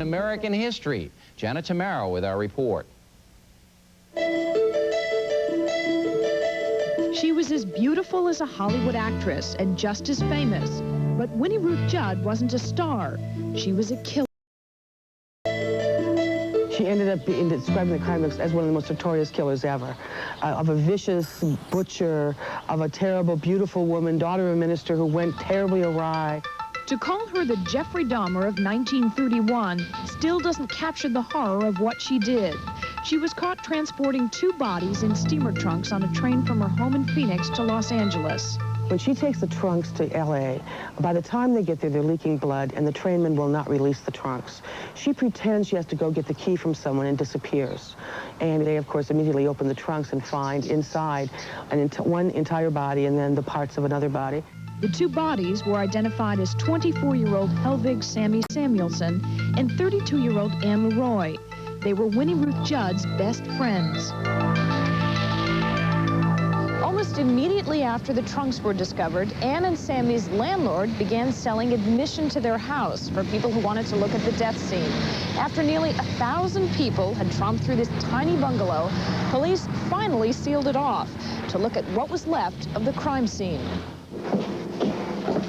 American history. Jana Bommerbach with our report. She was as beautiful as a Hollywood actress and just as famous. But Winnie Ruth Judd wasn't a star. She was a killer. She ended up describing the crime as one of the most notorious killers ever. Of a vicious butcher, of a terrible, beautiful woman, daughter of a minister who went terribly awry. To call her the Jeffrey Dahmer of 1931 still doesn't capture the horror of what she did. She was caught transporting 2 bodies in steamer trunks on a train from her home in Phoenix to Los Angeles. When she takes the trunks to L.A., by the time they get there, they're leaking blood, and the trainman will not release the trunks. She pretends she has to go get the key from someone and disappears. And they, of course, immediately open the trunks and find inside one entire body and then the parts of another body. The 2 bodies were identified as 24-year-old Helvig Sammy Samuelson and 32-year-old Anne Leroy. They were Winnie Ruth Judd's best friends. Almost immediately after the trunks were discovered, Anne and Sammy's landlord began selling admission to their house for people who wanted to look at the death scene. After nearly 1,000 people had tromped through this tiny bungalow, police finally sealed it off to look at what was left of the crime scene.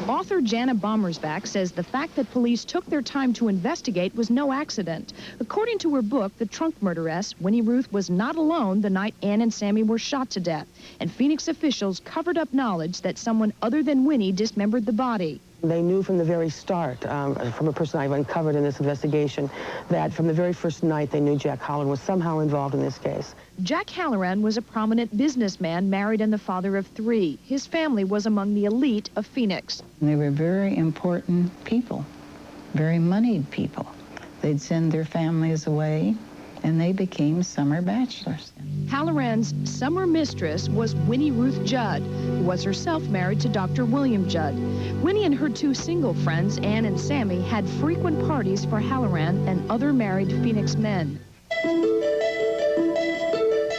Author Jana Bommerbach says the fact that police took their time to investigate was no accident. According to her book, The Trunk Murderess, Winnie Ruth was not alone the night Anne and Sammy were shot to death, and Phoenix officials covered up knowledge that someone other than Winnie dismembered the body. They knew from the very start, from a person I've uncovered in this investigation, that from the very first night they knew Jack Halloran was somehow involved in this case. Jack Halloran was a prominent businessman, married and the father of 3. His family was among the elite of Phoenix. They were very important people, very moneyed people. They'd send their families away, and they became summer bachelors. Halloran's summer mistress was Winnie Ruth Judd, who was herself married to Dr. William Judd. Winnie and her 2 single friends, Anne and Sammy, had frequent parties for Halloran and other married Phoenix men.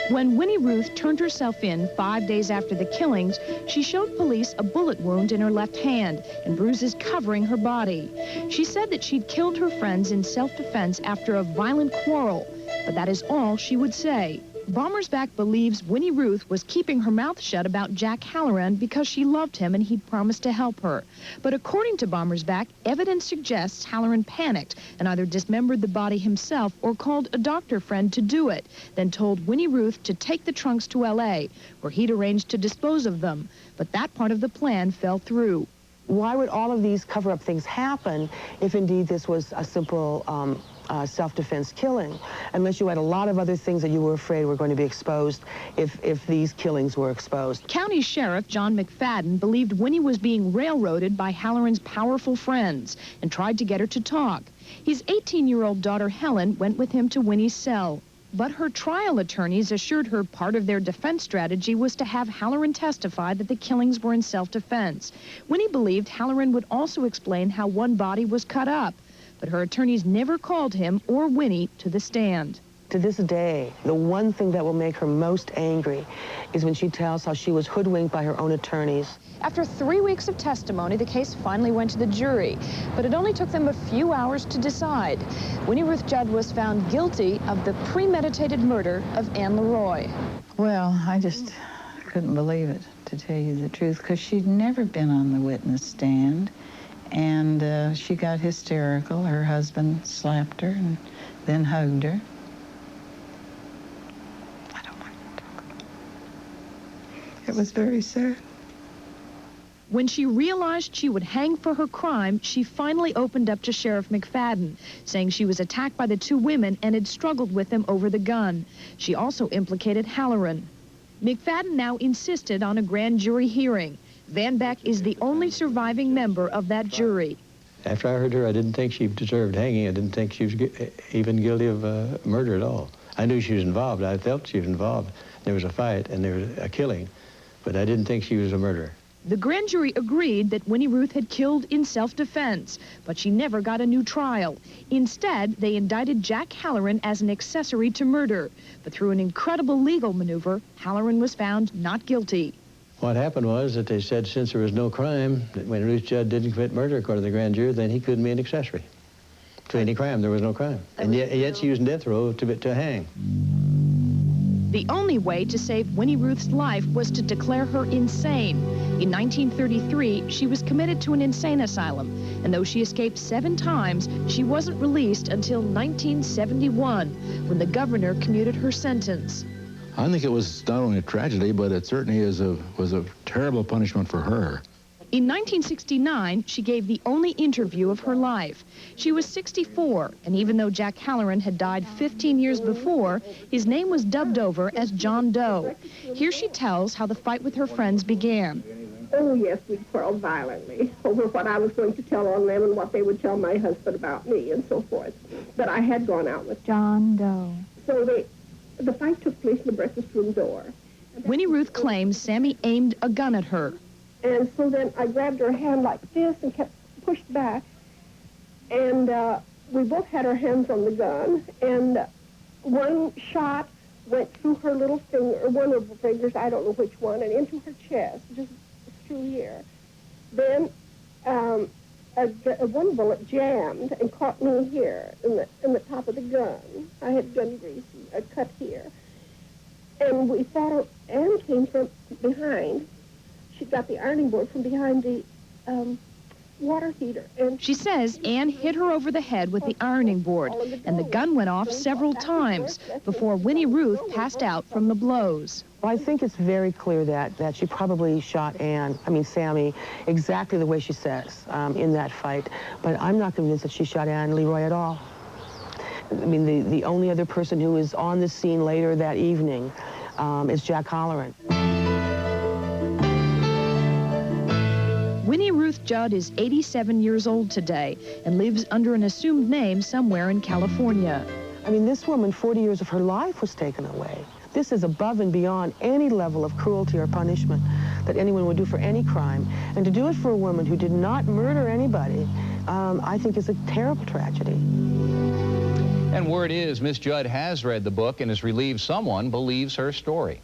When Winnie Ruth turned herself in 5 days after the killings, she showed police a bullet wound in her left hand and bruises covering her body. She said that she'd killed her friends in self-defense after a violent quarrel, but that is all she would say. Bommerbach believes Winnie Ruth was keeping her mouth shut about Jack Halloran because she loved him and he'd promised to help her. But according to Bommerbach, evidence suggests Halloran panicked and either dismembered the body himself or called a doctor friend to do it, then told Winnie Ruth to take the trunks to L.A., where he'd arranged to dispose of them. But that part of the plan fell through. Why would all of these cover-up things happen if indeed this was a simple self-defense killing, unless you had a lot of other things that you were afraid were going to be exposed if these killings were exposed? County Sheriff John McFadden believed Winnie was being railroaded by Halloran's powerful friends and tried to get her to talk. His 18-year-old daughter Helen went with him to Winnie's cell. But her trial attorneys assured her part of their defense strategy was to have Halloran testify that the killings were in self-defense. Winnie believed Halloran would also explain how one body was cut up, but her attorneys never called him or Winnie to the stand. To this day, the one thing that will make her most angry is when she tells how she was hoodwinked by her own attorneys. After 3 weeks of testimony, the case finally went to the jury, but it only took them a few hours to decide. Winnie Ruth Judd was found guilty of the premeditated murder of Anne Leroy. Well, I just couldn't believe it, to tell you the truth, because she'd never been on the witness stand, and she got hysterical. Her husband slapped her and then hugged her. I don't want to talk about it. It was very sad. When she realized she would hang for her crime, she finally opened up to Sheriff McFadden, saying she was attacked by the 2 women and had struggled with them over the gun. She also implicated Halloran. McFadden now insisted on a grand jury hearing. Van Beck is the only surviving member of that jury. After I heard her, I didn't think she deserved hanging. I didn't think she was even guilty of murder at all. I knew she was involved. I felt she was involved. There was a fight and there was a killing, but I didn't think she was a murderer. The grand jury agreed that Winnie Ruth had killed in self-defense, but she never got a new trial. Instead, they indicted Jack Halloran as an accessory to murder. But through an incredible legal maneuver, Halloran was found not guilty. What happened was that they said since there was no crime, that when Ruth Judd didn't commit murder, according to the grand jury, then he couldn't be an accessory. to any crime. There was no crime. And yet she used death row to hang. The only way to save Winnie Ruth's life was to declare her insane. In 1933, she was committed to an insane asylum, and though she escaped 7 times, she wasn't released until 1971, when the governor commuted her sentence. I think it was not only a tragedy, but it certainly was a terrible punishment for her. In 1969, she gave the only interview of her life. She was 64, and even though Jack Halloran had died 15 years before, his name was dubbed over as John Doe. Here she tells how the fight with her friends began. Oh, yes, we quarreled violently over what I was going to tell on them and what they would tell my husband about me and so forth. But I had gone out with John Doe. So the fight took place in the breakfast room door. Winnie Ruth claims Sammy aimed a gun at her. And so then I grabbed her hand like this and kept pushed back. And we both had our hands on the gun. And one shot went through her little finger, one of her fingers, I don't know which one, and into her chest, just through here. Then one bullet jammed and caught me here in the top of the gun. I had gun grease, a cut here. And we thought Anne came from behind. She got the ironing board from behind the water heater. And she says Anne hit her over the head with the ironing board, and the gun went off several times before Winnie Ruth passed out from the blows. Well, I think it's very clear that she probably shot Sammy, exactly the way she says in that fight. But I'm not convinced that she shot Anne Leroy at all. I mean, the only other person who is on the scene later that evening is Jack Halloran. Winnie Ruth Judd is 87 years old today and lives under an assumed name somewhere in California. I mean, this woman, 40 years of her life was taken away. This is above and beyond any level of cruelty or punishment that anyone would do for any crime. And to do it for a woman who did not murder anybody, I think is a terrible tragedy. And word is Miss Judd has read the book and is relieved someone believes her story.